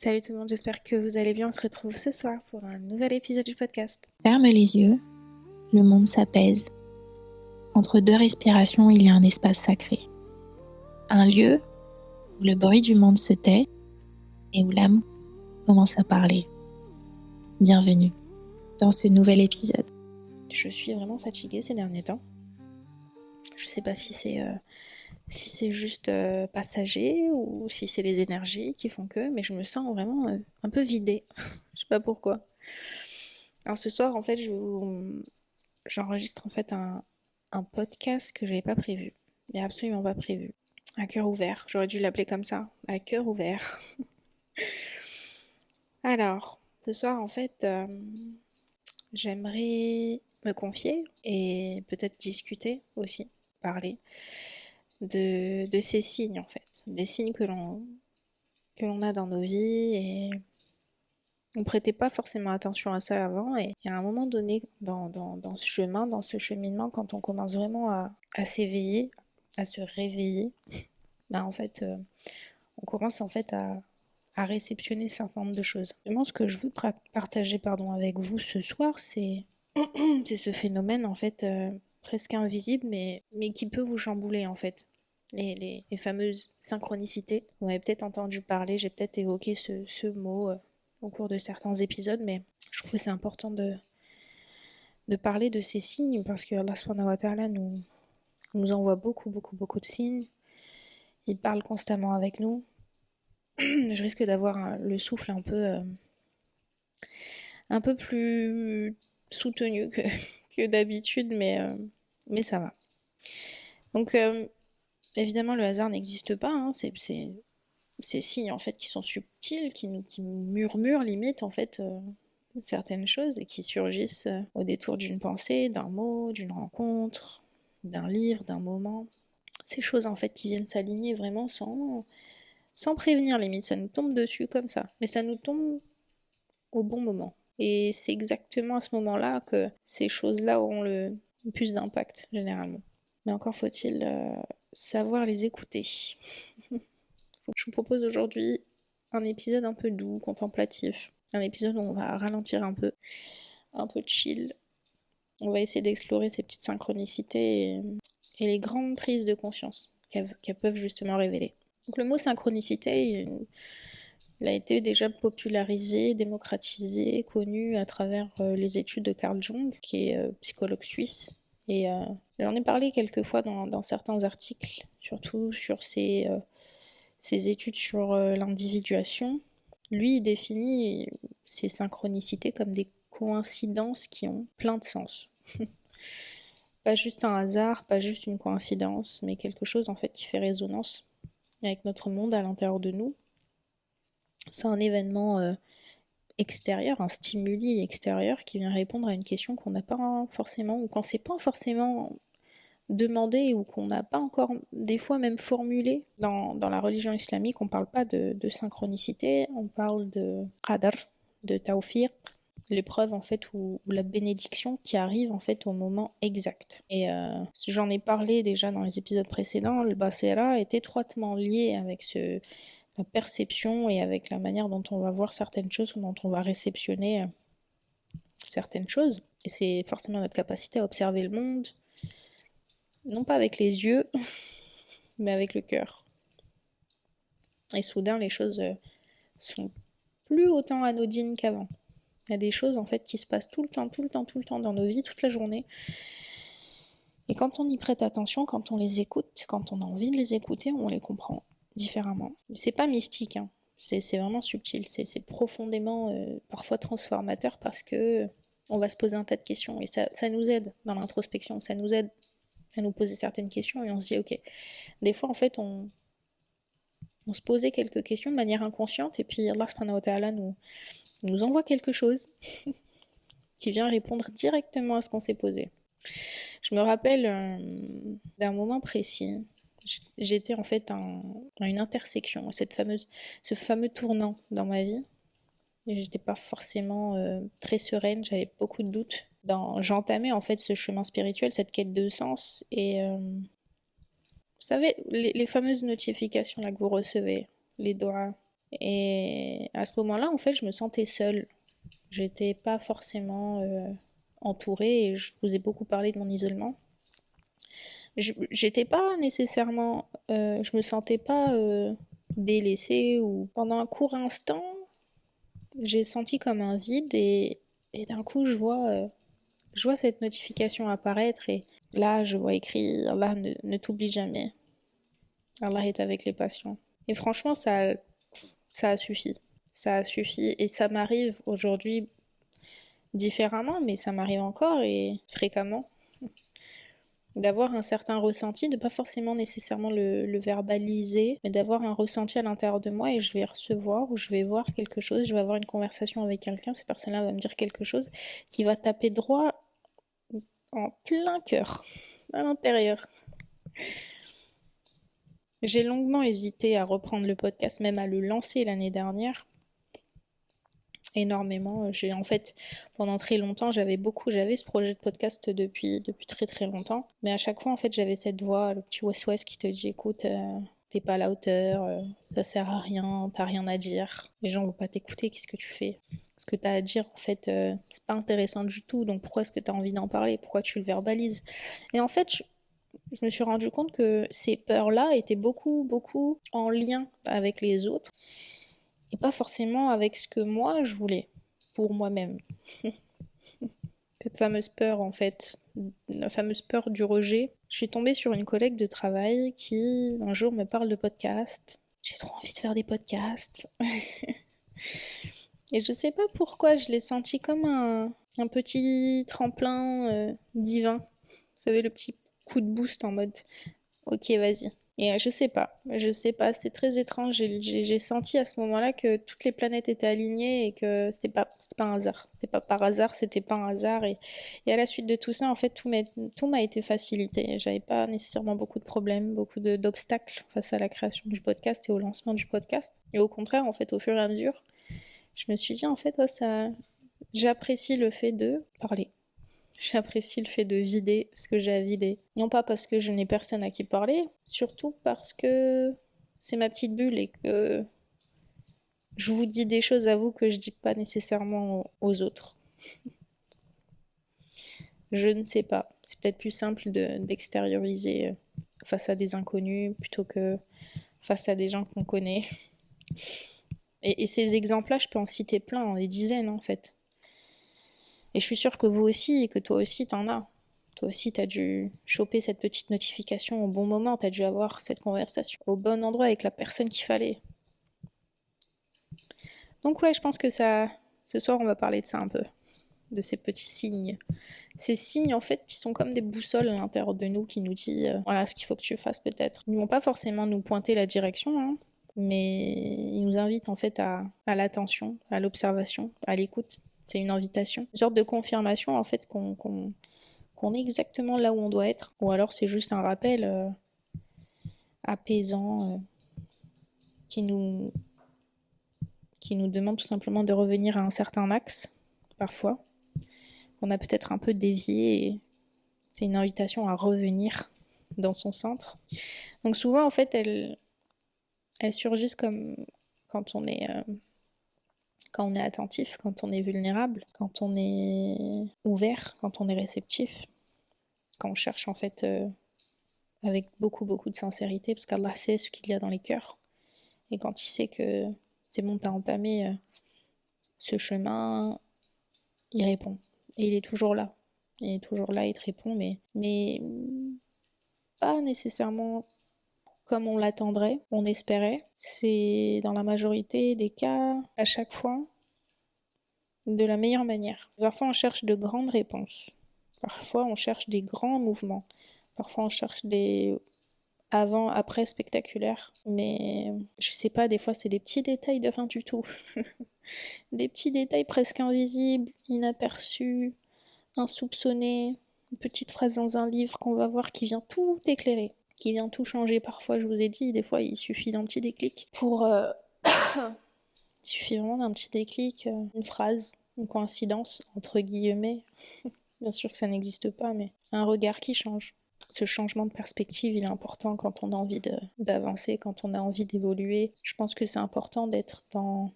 Salut tout le monde, j'espère que vous allez bien. On se retrouve ce soir pour un nouvel épisode du podcast. Ferme les yeux, le monde s'apaise. Entre deux respirations, il y a un espace sacré. Un lieu où le bruit du monde se tait et où l'âme commence à parler. Bienvenue dans ce nouvel épisode. Je suis vraiment fatiguée ces derniers temps. Je sais pas si c'est juste passager ou si c'est les énergies qui font que, mais je me sens vraiment un peu vidée. Je sais pas pourquoi. Alors ce soir, en fait, j'enregistre en fait un podcast que j'avais pas prévu, mais absolument pas prévu. À cœur ouvert, j'aurais dû l'appeler comme ça, à cœur ouvert. Alors, ce soir, en fait, j'aimerais me confier et peut-être discuter aussi, parler de ces signes, en fait. Des signes que l'on a dans nos vies et on prêtait pas forcément attention à ça avant. Et il y a un moment donné dans ce chemin, dans ce cheminement, quand on commence vraiment à s'éveiller, à se réveiller, bah en fait, on commence en fait à réceptionner un certain nombre de choses. Vraiment, ce que je veux partager avec vous ce soir, c'est ce phénomène en fait presque invisible, mais qui peut vous chambouler en fait. Les fameuses synchronicités. Vous avez peut-être entendu parler, j'ai peut-être évoqué ce mot au cours de certains épisodes, mais je trouve que c'est important de parler de ces signes parce que Allah subhanahu wa ta'ala nous envoie beaucoup, beaucoup, beaucoup de signes. Il parle constamment avec nous. Je risque d'avoir le souffle un peu plus soutenu que d'habitude, mais ça va. Donc, évidemment, le hasard n'existe pas. Hein, c'est ces signes en fait qui sont subtils, qui murmurent limite en fait certaines choses et qui surgissent au détour d'une pensée, d'un mot, d'une rencontre, d'un livre, d'un moment. Ces choses en fait qui viennent s'aligner vraiment sans prévenir limite, ça nous tombe dessus comme ça, mais ça nous tombe au bon moment. Et c'est exactement à ce moment-là que ces choses-là auront le plus d'impact généralement. Mais encore faut-il savoir les écouter. Je vous propose aujourd'hui un épisode un peu doux, contemplatif. Un épisode où on va ralentir un peu chill. On va essayer d'explorer ces petites synchronicités et les grandes prises de conscience qu'elles peuvent justement révéler. Donc le mot synchronicité, il a été déjà popularisé, démocratisé, connu à travers les études de Carl Jung, qui est psychologue suisse. Et j'en ai parlé quelques fois dans certains articles, surtout sur ses études sur l'individuation. Lui, il définit ces synchronicités comme des coïncidences qui ont plein de sens. Pas juste un hasard, pas juste une coïncidence, mais quelque chose en fait qui fait résonance avec notre monde à l'intérieur de nous. C'est un événement extérieur, un stimuli extérieur qui vient répondre à une question qu'on n'a pas forcément, ou qu'on ne s'est pas forcément demandé, ou qu'on n'a pas encore des fois même formulé. Dans la religion islamique, on ne parle pas de synchronicité, on parle de qadr, de tawfiq, l'épreuve en fait ou la bénédiction qui arrive en fait au moment exact. Et j'en ai parlé déjà dans les épisodes précédents, le basira est étroitement lié avec la perception et avec la manière dont on va voir certaines choses, dont on va réceptionner certaines choses. Et c'est forcément notre capacité à observer le monde, non pas avec les yeux, mais avec le cœur. Et soudain, les choses sont plus autant anodines qu'avant. Il y a des choses en fait qui se passent tout le temps dans nos vies, toute la journée. Et quand on y prête attention, quand on les écoute, quand on a envie de les écouter, on les comprend différemment. C'est pas mystique, hein. C'est vraiment subtil, c'est profondément parfois transformateur parce que on va se poser un tas de questions et ça nous aide dans l'introspection, ça nous aide à nous poser certaines questions et on se dit ok, des fois en fait on se posait quelques questions de manière inconsciente et puis Allah subhanahu wa ta'ala nous envoie quelque chose qui vient répondre directement à ce qu'on s'est posé. Je me rappelle d'un moment précis. J'étais en fait à une intersection, ce fameux tournant dans ma vie. Et j'étais pas forcément très sereine, j'avais beaucoup de doutes. J'entamais en fait ce chemin spirituel, cette quête de sens. Et vous savez, les fameuses notifications là, que vous recevez, les doigts, Et à ce moment-là, en fait, je me sentais seule. J'étais pas forcément entourée et je vous ai beaucoup parlé de mon isolement. J'étais pas nécessairement, je me sentais pas délaissée ou pendant un court instant, j'ai senti comme un vide et d'un coup je vois cette notification apparaître et là je vois écrit Allah ne t'oublie jamais. Allah est avec les patients. Et franchement ça a suffi. Ça a suffi et ça m'arrive aujourd'hui différemment, mais ça m'arrive encore et fréquemment d'avoir un certain ressenti, de pas forcément nécessairement le verbaliser, mais d'avoir un ressenti à l'intérieur de moi et je vais recevoir ou je vais voir quelque chose, je vais avoir une conversation avec quelqu'un, cette personne-là va me dire quelque chose qui va taper droit en plein cœur, à l'intérieur. J'ai longuement hésité à reprendre le podcast, même à le lancer l'année dernière. Énormément. J'ai en fait pendant très longtemps j'avais ce projet de podcast depuis très très longtemps. Mais à chaque fois en fait j'avais cette voix, le petit West qui te dit écoute t'es pas à la hauteur, ça sert à rien, t'as rien à dire. Les gens vont pas t'écouter, qu'est-ce que tu fais? Ce que t'as à dire en fait c'est pas intéressant du tout. Donc pourquoi est-ce que t'as envie d'en parler? Pourquoi tu le verbalises? Et en fait je me suis rendu compte que ces peurs-là étaient beaucoup en lien avec les autres et pas forcément avec ce que moi je voulais pour moi-même. Cette fameuse peur en fait, la fameuse peur du rejet. Je suis tombée sur une collègue de travail qui un jour me parle de podcast. J'ai trop envie de faire des podcasts. Et je sais pas pourquoi je l'ai senti comme un petit tremplin divin. Vous savez, le petit coup de boost en mode ok, vas-y. Et je sais pas, c'est très étrange. J'ai senti à ce moment-là que toutes les planètes étaient alignées et que c'était pas un hasard. C'était pas par hasard, c'était pas un hasard. Et à la suite de tout ça, en fait, tout m'a été facilité. J'avais pas nécessairement beaucoup de problèmes, d'obstacles face à la création du podcast et au lancement du podcast. Et au contraire, en fait, au fur et à mesure, je me suis dit, en fait, ouais, j'apprécie le fait de parler. J'apprécie le fait de vider ce que j'ai à vider. Non pas parce que je n'ai personne à qui parler, surtout parce que c'est ma petite bulle et que je vous dis des choses à vous que je dis pas nécessairement aux autres. Je ne sais pas. C'est peut-être plus simple d'extérioriser face à des inconnus plutôt que face à des gens qu'on connaît. Et ces exemples-là, je peux en citer plein, des dizaines en fait. Et je suis sûre que vous aussi et que toi aussi t'en as. Toi aussi, t'as dû choper cette petite notification au bon moment, t'as dû avoir cette conversation au bon endroit avec la personne qu'il fallait. Donc ouais, je pense que ce soir, on va parler de ça un peu, de ces petits signes. Ces signes, en fait, qui sont comme des boussoles à l'intérieur de nous, qui nous disent, voilà, ce qu'il faut que tu fasses peut-être. Ils ne vont pas forcément nous pointer la direction, hein, mais ils nous invitent en fait à l'attention, à l'observation, à l'écoute. C'est une invitation, une sorte de confirmation en fait qu'on est exactement là où on doit être, ou alors c'est juste un rappel apaisant qui nous demande tout simplement de revenir à un certain axe, parfois. On a peut-être un peu dévié et c'est une invitation à revenir dans son centre. Donc souvent, en fait, elles surgissent comme quand quand on est attentif, quand on est vulnérable, quand on est ouvert, quand on est réceptif, quand on cherche en fait avec beaucoup de sincérité, parce qu'Allah sait ce qu'il y a dans les cœurs. Et quand il sait que c'est bon, t'as entamé ce chemin, il répond. Et il est toujours là. Il est toujours là, il te répond, mais pas nécessairement comme on l'attendrait, on espérait. C'est dans la majorité des cas, à chaque fois, de la meilleure manière. Parfois, on cherche de grandes réponses. Parfois, on cherche des grands mouvements. Parfois, on cherche des avant, après spectaculaires. Mais je sais pas, des fois, c'est des petits détails de rien du tout. Des petits détails presque invisibles, inaperçus, insoupçonnés. Une petite phrase dans un livre qu'on va voir qui vient tout éclairer, qui vient tout changer. Parfois, je vous ai dit, des fois, il suffit d'un petit déclic pour... il suffit vraiment d'un petit déclic, une phrase, une coïncidence, entre guillemets. Bien sûr que ça n'existe pas, mais un regard qui change. Ce changement de perspective, il est important quand on a envie d'avancer, quand on a envie d'évoluer. Je pense que c'est important d'être dans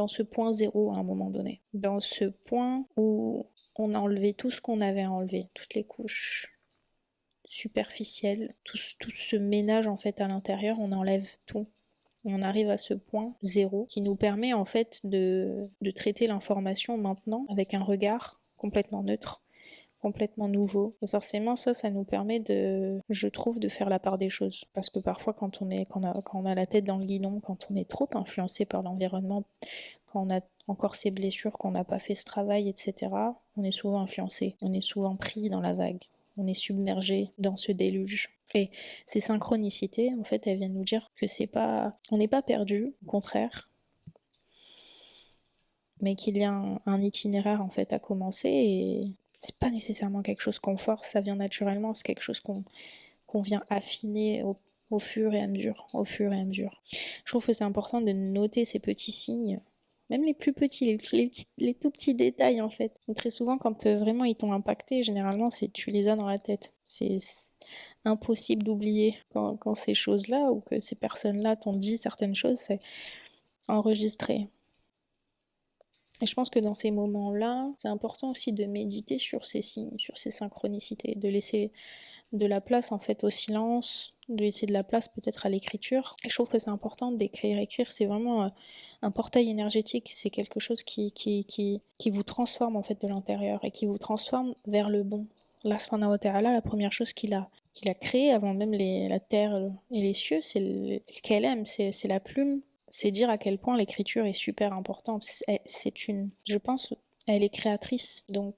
ce point zéro à un moment donné. Dans ce point où on a enlevé tout ce qu'on avait à enlever, toutes les couches superficielles, tout ce ménage en fait à l'intérieur, on enlève tout. Et on arrive à ce point zéro qui nous permet en fait de traiter l'information maintenant avec un regard complètement neutre, complètement nouveau. Et forcément, ça nous permet je trouve, de faire la part des choses. Parce que parfois, quand on a la tête dans le guidon, quand on est trop influencé par l'environnement, quand on a encore ces blessures, qu'on n'a pas fait ce travail, etc., on est souvent influencé. On est souvent pris dans la vague. On est submergé dans ce déluge. Et ces synchronicités, en fait, elles viennent nous dire que on n'est pas perdu, au contraire, mais qu'il y a un itinéraire en fait à commencer et c'est pas nécessairement quelque chose qu'on force, ça vient naturellement, c'est quelque chose qu'on vient affiner au fur et à mesure, au fur et à mesure. Je trouve que c'est important de noter ces petits signes, même les plus petits, les tout petits détails en fait. Et très souvent, quand vraiment ils t'ont impacté, généralement, tu les as dans la tête. C'est impossible d'oublier quand ces choses-là ou que ces personnes-là t'ont dit certaines choses, c'est enregistré. Et je pense que dans ces moments-là, c'est important aussi de méditer sur ces signes, sur ces synchronicités, de laisser de la place en fait au silence, de laisser de la place peut-être à l'écriture. Et je trouve que c'est important d'écrire. Écrire, c'est vraiment un portail énergétique, c'est quelque chose qui vous transforme en fait de l'intérieur et qui vous transforme vers le bon. Allah subhanahu wa ta'ala, la première chose qu'il a créé avant même la terre et les cieux, c'est le kalam, c'est la plume. C'est dire à quel point l'écriture est super importante. Je pense, elle est créatrice. Donc,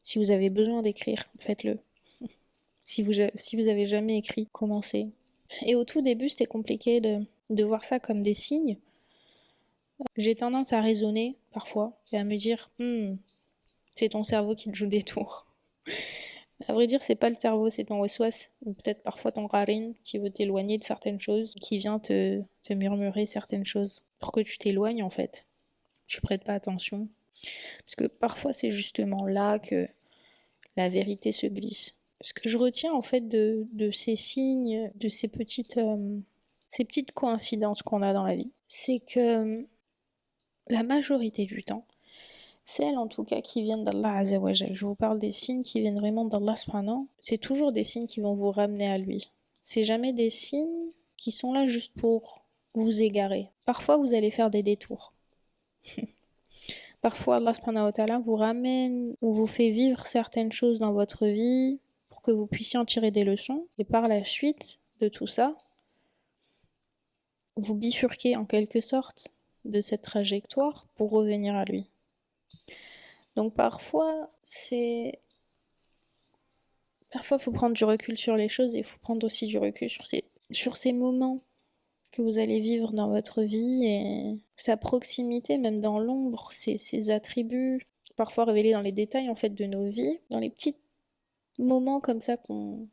si vous avez besoin d'écrire, faites-le. Si vous avez jamais écrit, commencez. Et au tout début, c'était compliqué de voir ça comme des signes. J'ai tendance à raisonner parfois et à me dire, c'est ton cerveau qui te joue des tours. À vrai dire, c'est pas le cerveau, c'est ton waswas, ou peut-être parfois ton qarin qui veut t'éloigner de certaines choses, qui vient te murmurer certaines choses pour que tu t'éloignes en fait. Tu prêtes pas attention. Parce que parfois c'est justement là que la vérité se glisse. Ce que je retiens en fait de ces signes, de ces petites coïncidences qu'on a dans la vie, c'est que la majorité du temps, celles en tout cas qui viennent d'Allah Azzawajal, je vous parle des signes qui viennent vraiment d'Allah subhanahu, c'est toujours des signes qui vont vous ramener à lui. C'est jamais des signes qui sont là juste pour vous égarer. Parfois vous allez faire des détours. Parfois Allah subhanahu wa ta'ala vous ramène ou vous fait vivre certaines choses dans votre vie pour que vous puissiez en tirer des leçons. Et par la suite de tout ça, vous bifurquez en quelque sorte de cette trajectoire pour revenir à lui. Donc parfois, il faut prendre du recul sur les choses et il faut prendre aussi du recul sur ces moments que vous allez vivre dans votre vie et sa proximité, même dans l'ombre, ses attributs, parfois révélés dans les détails en fait de nos vies, dans les petits moments comme ça qu'on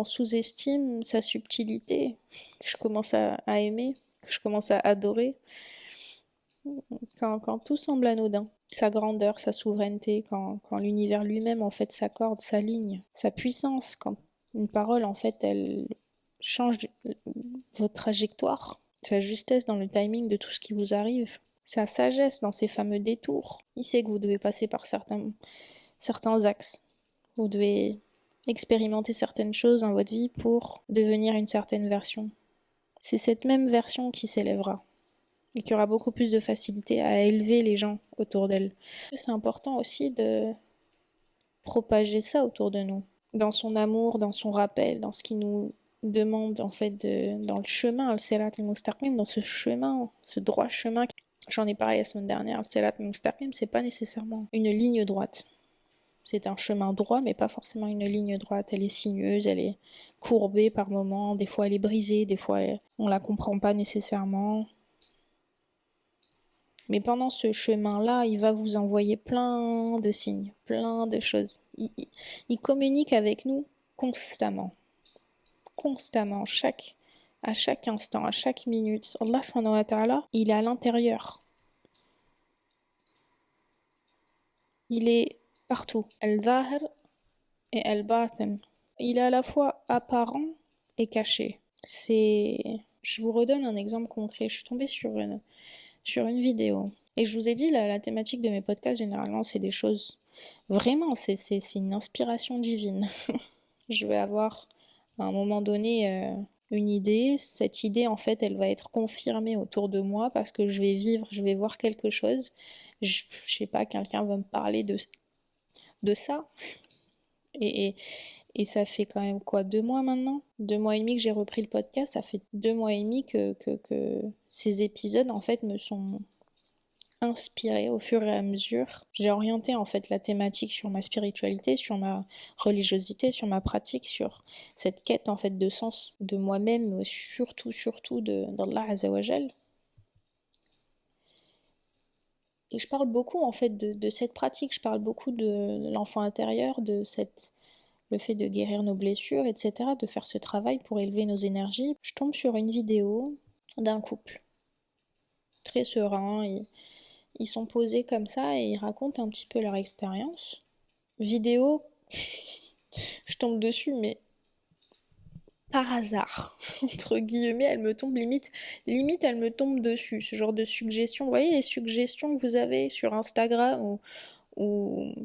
sous-estime, sa subtilité, que je commence à aimer, que je commence à adorer. Quand tout semble anodin, sa grandeur, sa souveraineté, quand l'univers lui-même en fait s'accorde, s'aligne, sa puissance, quand une parole en fait elle change votre trajectoire, sa justesse dans le timing de tout ce qui vous arrive, sa sagesse dans ces fameux détours. Il sait que vous devez passer par certains axes, vous devez expérimenter certaines choses dans votre vie pour devenir une certaine version. C'est cette même version qui s'élèvera et qui aura beaucoup plus de facilité à élever les gens autour d'elle. C'est important aussi de propager ça autour de nous, dans son amour, dans son rappel, dans ce qui nous demande en fait dans le chemin, le Sirat al-Mustaqim, dans ce chemin, ce droit chemin. J'en ai parlé la semaine dernière, le Sirat al-Mustaqim, c'est pas nécessairement une ligne droite. C'est un chemin droit, mais pas forcément une ligne droite. Elle est sinueuse, elle est courbée par moments, des fois elle est brisée, des fois on la comprend pas nécessairement. Mais pendant ce chemin-là, il va vous envoyer plein de signes, plein de choses. Il communique avec nous constamment. Constamment, à chaque instant, à chaque minute. Allah subhanahu wa ta'ala, il est à l'intérieur. Il est partout. Al-Zahir et al-batin. Il est à la fois apparent et caché. Je vous redonne un exemple concret. Je suis tombée sur une vidéo. Et je vous ai dit, la thématique de mes podcasts, généralement, c'est des choses... Vraiment, c'est une inspiration divine. Je vais avoir, à un moment donné, une idée. Cette idée, en fait, elle va être confirmée autour de moi parce que je vais voir quelque chose. Je sais pas, quelqu'un va me parler de ça. Et, et ça fait quand même quoi, 2 mois maintenant? 2 mois et demi que j'ai repris le podcast. Ça fait 2 mois et demi que ces épisodes, en fait, me sont inspirés au fur et à mesure. J'ai orienté, en fait, la thématique sur ma spiritualité, sur ma religiosité, sur ma pratique, sur cette quête, en fait, de sens de moi-même, mais surtout d'Allah Azzawajal. Et je parle beaucoup, en fait, de cette pratique. Je parle beaucoup de l'enfant intérieur, le fait de guérir nos blessures, etc., de faire ce travail pour élever nos énergies. Je tombe sur une vidéo d'un couple très serein. Ils sont posés comme ça et ils racontent un petit peu leur expérience. Vidéo, je tombe dessus, mais par hasard, entre guillemets, elle me tombe limite elle me tombe dessus. Ce genre de suggestions, vous voyez les suggestions que vous avez sur Instagram ou,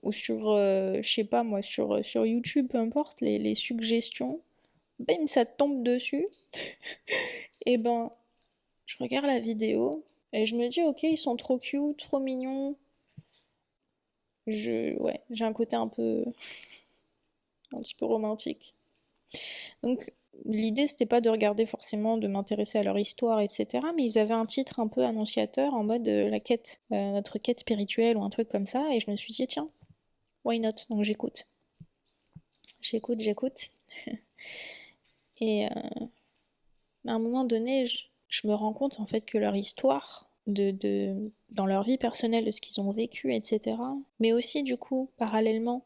ou sur, je sais pas moi, sur YouTube, peu importe, les suggestions, bam, ça tombe dessus. Et ben, je regarde la vidéo et je me dis, ok, ils sont trop cute, trop mignons. Ouais, j'ai un côté un petit peu romantique. Donc, l'idée, c'était pas de regarder forcément, de m'intéresser à leur histoire, etc. Mais ils avaient un titre un peu annonciateur en mode la quête, notre quête spirituelle ou un truc comme ça. Et je me suis dit, tiens, why not? Donc j'écoute. J'écoute. Et à un moment donné, je me rends compte en fait que leur histoire, dans leur vie personnelle, de ce qu'ils ont vécu, etc. Mais aussi, du coup, parallèlement,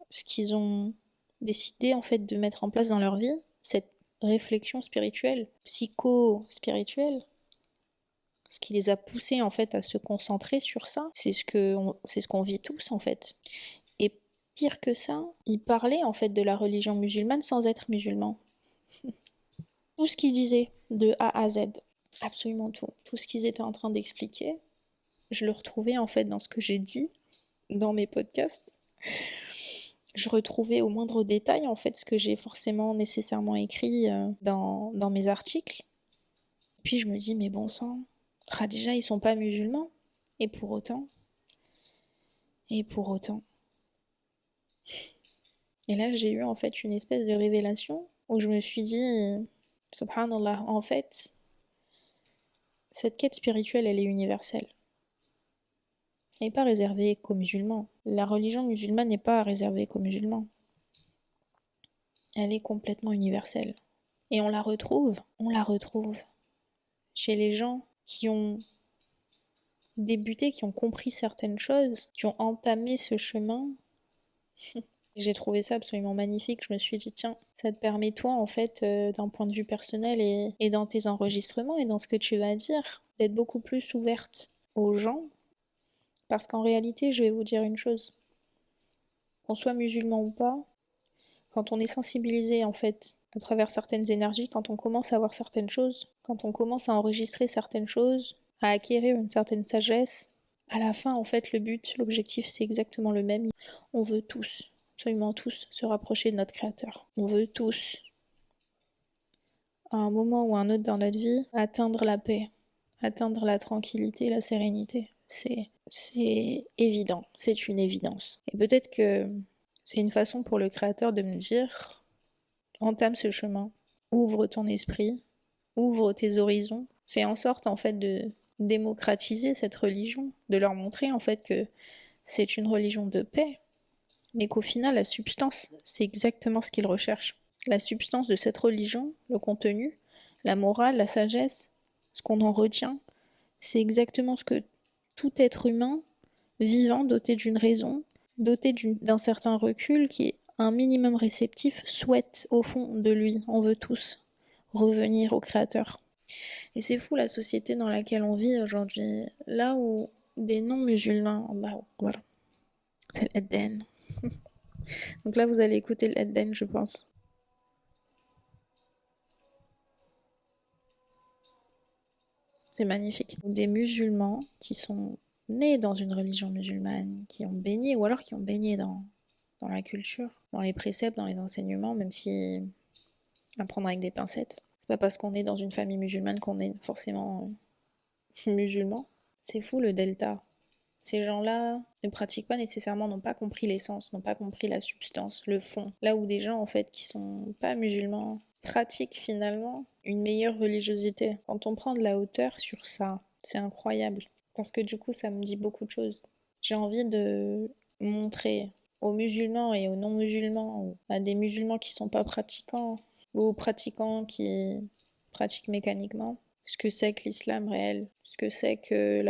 ce qu'ils ont décidé en fait de mettre en place dans leur vie, cette réflexion spirituelle, psycho-spirituelle, ce qui les a poussés en fait à se concentrer sur ça, c'est ce qu'on vit tous en fait. Et pire que ça, ils parlaient en fait de la religion musulmane sans être musulmans. Tout ce qu'ils disaient de A à Z, absolument tout ce qu'ils étaient en train d'expliquer, je le retrouvais en fait dans ce que j'ai dit dans mes podcasts. Je retrouvais au moindre détail en fait ce que j'ai forcément nécessairement écrit dans mes articles. Puis je me dis mais bon sang, Khadija ils sont pas musulmans et pour autant et pour autant. Et là j'ai eu en fait une espèce de révélation où je me suis dit subhanallah en fait cette quête spirituelle elle est universelle. Elle n'est pas réservée qu'aux musulmans. La religion musulmane n'est pas réservée qu'aux musulmans. Elle est complètement universelle. Et on la retrouve chez les gens qui ont débuté, qui ont compris certaines choses, qui ont entamé ce chemin. J'ai trouvé ça absolument magnifique. Je me suis dit, tiens, ça te permet, toi, en fait, d'un point de vue personnel et dans tes enregistrements et dans ce que tu vas dire, d'être beaucoup plus ouverte aux gens. Parce qu'en réalité, je vais vous dire une chose. Qu'on soit musulman ou pas, quand on est sensibilisé, en fait, à travers certaines énergies, quand on commence à voir certaines choses, quand on commence à enregistrer certaines choses, à acquérir une certaine sagesse, à la fin, en fait, le but, l'objectif, c'est exactement le même. On veut tous, absolument tous, se rapprocher de notre Créateur. On veut tous, à un moment ou à un autre dans notre vie, atteindre la paix, atteindre la tranquillité, la sérénité. C'est évident, c'est une évidence. Et peut-être que c'est une façon pour le Créateur de me dire, entame ce chemin, ouvre ton esprit, ouvre tes horizons, fais en sorte en fait de démocratiser cette religion, de leur montrer en fait que c'est une religion de paix, mais qu'au final la substance, c'est exactement ce qu'ils recherchent. La substance de cette religion, le contenu, la morale, la sagesse, ce qu'on en retient, c'est exactement ce que tout être humain vivant, doté d'une raison, doté d'un certain recul, qui est un minimum réceptif, souhaite au fond de lui. On veut tous revenir au Créateur. Et c'est fou la société dans laquelle on vit aujourd'hui, là où des non-musulmans, voilà, c'est l'Eden. Donc là, vous allez écouter le Eden, je pense. C'est magnifique. Des musulmans qui sont nés dans une religion musulmane, qui ont baigné, ou alors qui ont baigné dans la culture, dans les préceptes, dans les enseignements, même si à prendre avec des pincettes. C'est pas parce qu'on est dans une famille musulmane qu'on est forcément musulman. C'est fou le delta. Ces gens-là ne pratiquent pas nécessairement, n'ont pas compris l'essence, n'ont pas compris la substance, le fond. Là où des gens en fait qui sont pas musulmans pratiquent finalement une meilleure religiosité. Quand on prend de la hauteur sur ça, c'est incroyable. Parce que du coup ça me dit beaucoup de choses. J'ai envie de montrer aux musulmans et aux non-musulmans, ou à des musulmans qui sont pas pratiquants, ou aux pratiquants qui pratiquent mécaniquement, ce que c'est que l'islam réel, ce que c'est que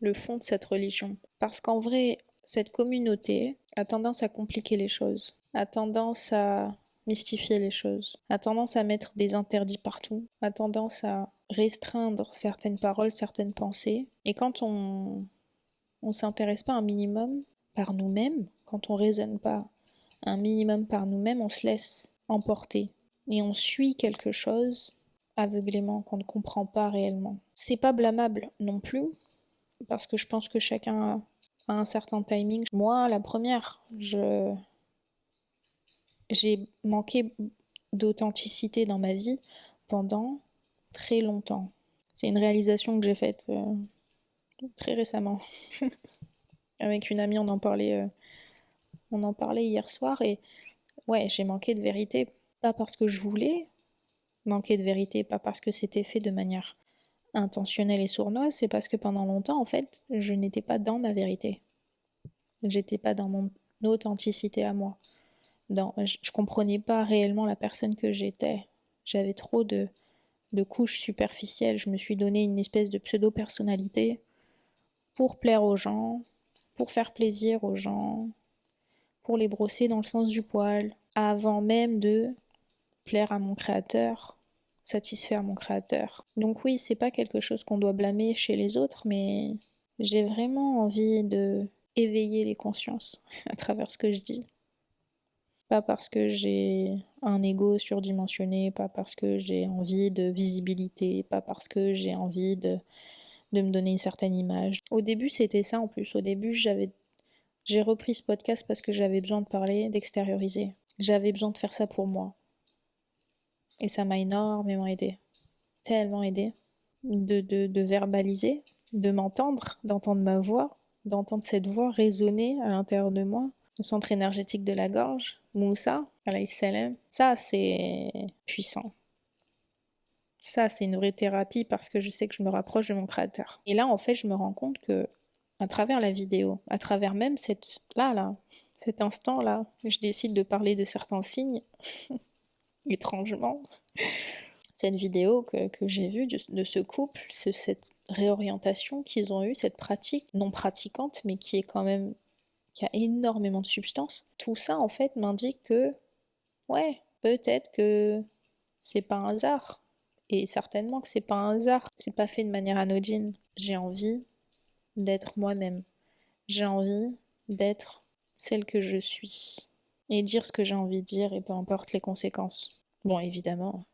le fond de cette religion. Parce qu'en vrai, cette communauté a tendance à compliquer les choses, a tendance à mystifier les choses, a tendance à mettre des interdits partout, a tendance à restreindre certaines paroles, certaines pensées. Et quand on s'intéresse pas un minimum par nous-mêmes, quand on raisonne pas un minimum par nous-mêmes, on se laisse emporter et on suit quelque chose aveuglément qu'on ne comprend pas réellement. C'est pas blâmable non plus parce que je pense que chacun a un certain timing. Moi, la première, j'ai manqué d'authenticité dans ma vie pendant très longtemps. C'est une réalisation que j'ai faite très récemment. Avec une amie, on en parlait hier soir et ouais, j'ai manqué de vérité. Pas parce que je voulais manquer de vérité, pas parce que c'était fait de manière intentionnelle et sournoise, c'est parce que pendant longtemps, en fait, je n'étais pas dans ma vérité. J'étais pas dans mon authenticité à moi. Je comprenais pas réellement la personne que j'étais. J'avais trop de couches superficielles. Je me suis donné une espèce de pseudo-personnalité pour plaire aux gens, pour faire plaisir aux gens, pour les brosser dans le sens du poil, avant même de plaire à mon créateur, satisfaire mon créateur. Donc oui, c'est pas quelque chose qu'on doit blâmer chez les autres, mais j'ai vraiment envie de éveiller les consciences à travers ce que je dis. Pas parce que j'ai un ego surdimensionné, pas parce que j'ai envie de visibilité, pas parce que j'ai envie de me donner une certaine image. Au début, c'était ça en plus. Au début, j'ai repris ce podcast parce que j'avais besoin de parler, d'extérioriser. J'avais besoin de faire ça pour moi. Et ça m'a énormément aidé. Tellement aidé. De verbaliser, de m'entendre, d'entendre ma voix, d'entendre cette voix résonner à l'intérieur de moi, le centre énergétique de la gorge, Moussa, alayhi salam. Ça, c'est puissant. Ça, c'est une vraie thérapie parce que je sais que je me rapproche de mon créateur. Et là, en fait, je me rends compte que, à travers la vidéo, à travers même cet instant-là, je décide de parler de certains signes, étrangement. Cette vidéo que j'ai vue de ce couple, cette réorientation qu'ils ont eue, cette pratique non pratiquante, mais qui est quand même, qui a énormément de substance, tout ça, en fait, m'indique que, ouais, peut-être que c'est pas un hasard. Et certainement que c'est pas un hasard. C'est pas fait de manière anodine. J'ai envie d'être moi-même. J'ai envie d'être celle que je suis. Et dire ce que j'ai envie de dire, et peu importe les conséquences. Bon, évidemment,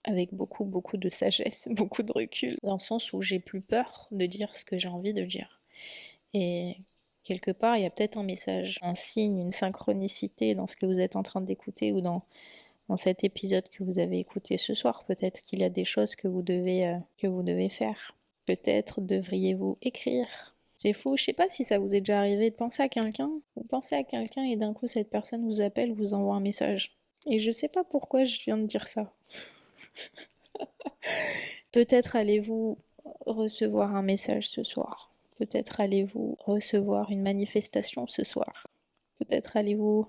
avec beaucoup, beaucoup de sagesse, beaucoup de recul, dans le sens où j'ai plus peur de dire ce que j'ai envie de dire. Et quelque part, il y a peut-être un message, un signe, une synchronicité dans ce que vous êtes en train d'écouter ou dans cet épisode que vous avez écouté ce soir. Peut-être qu'il y a des choses que vous devez faire. Peut-être devriez-vous écrire. C'est fou, je sais pas si ça vous est déjà arrivé de penser à quelqu'un. Vous pensez à quelqu'un et d'un coup cette personne vous appelle, vous envoie un message. Et je sais pas pourquoi je viens de dire ça. Peut-être allez-vous recevoir un message ce soir. Peut-être allez-vous recevoir une manifestation ce soir. Peut-être allez-vous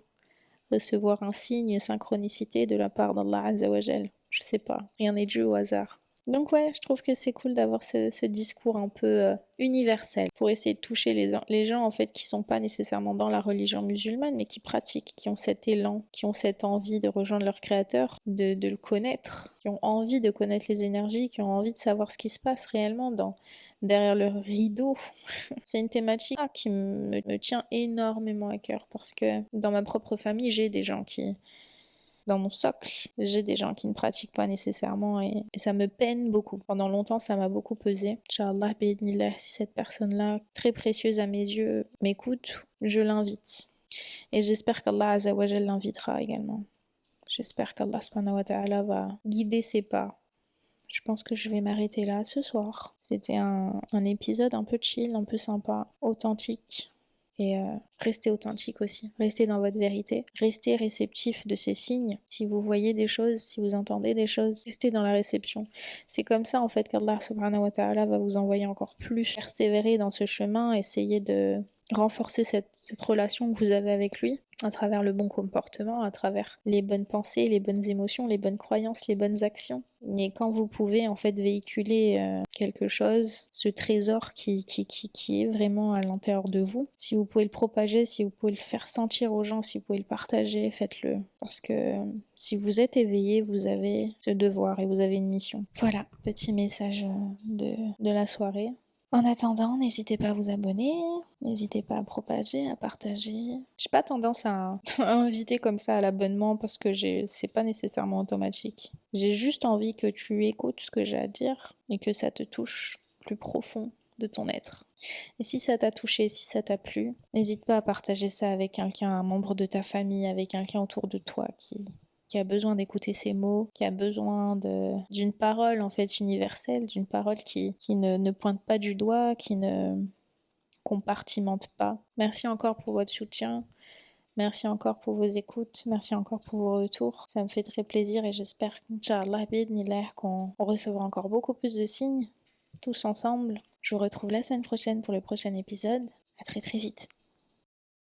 recevoir un signe, une synchronicité de la part d'Allah Azzawajal. Je sais pas, rien n'est dû au hasard. Donc ouais, je trouve que c'est cool d'avoir ce discours un peu universel pour essayer de toucher les gens en fait qui sont pas nécessairement dans la religion musulmane mais qui pratiquent, qui ont cet élan, qui ont cette envie de rejoindre leur créateur, de le connaître, qui ont envie de connaître les énergies, qui ont envie de savoir ce qui se passe réellement derrière le rideau. C'est une thématique qui me tient énormément à cœur parce que dans ma propre famille, j'ai des gens qui dans mon socle, j'ai des gens qui ne pratiquent pas nécessairement et ça me peine beaucoup. Pendant longtemps, ça m'a beaucoup pesé. Inch'Allah, bi'idhnillah, si cette personne-là, très précieuse à mes yeux, m'écoute, je l'invite. Et j'espère qu'Allah Azzawajal l'invitera également. J'espère qu'Allah subhanahu wa ta'ala va guider ses pas. Je pense que je vais m'arrêter là ce soir. C'était un épisode un peu chill, un peu sympa, authentique. Et restez authentique aussi. Restez dans votre vérité. Restez réceptif de ces signes. Si vous voyez des choses, si vous entendez des choses, restez dans la réception. C'est comme ça en fait qu'Allah subhanahu wa ta'ala va vous envoyer encore plus. Persévérer dans ce chemin, essayer de renforcer cette relation que vous avez avec lui à travers le bon comportement, à travers les bonnes pensées, les bonnes émotions, les bonnes croyances, les bonnes actions. Et quand vous pouvez en fait véhiculer quelque chose, ce trésor qui est vraiment à l'intérieur de vous, si vous pouvez le propager, si vous pouvez le faire sentir aux gens, si vous pouvez le partager, faites-le. Parce que si vous êtes éveillé, vous avez ce devoir et vous avez une mission. Voilà, petit message de la soirée. En attendant, n'hésitez pas à vous abonner, n'hésitez pas à propager, à partager. J'ai pas tendance à inviter comme ça à l'abonnement parce que c'est pas nécessairement automatique. J'ai juste envie que tu écoutes ce que j'ai à dire et que ça te touche plus profond de ton être. Et si ça t'a touché, si ça t'a plu, n'hésite pas à partager ça avec quelqu'un, un membre de ta famille, avec quelqu'un autour de toi qui a besoin d'écouter ces mots, qui a besoin d'une parole en fait universelle, d'une parole qui ne pointe pas du doigt, qui ne compartimente pas. Merci encore pour votre soutien, merci encore pour vos écoutes, merci encore pour vos retours. Ça me fait très plaisir et j'espère qu'Inch'Allah, qu'on recevra encore beaucoup plus de signes, tous ensemble. Je vous retrouve la semaine prochaine pour le prochain épisode. À très très vite.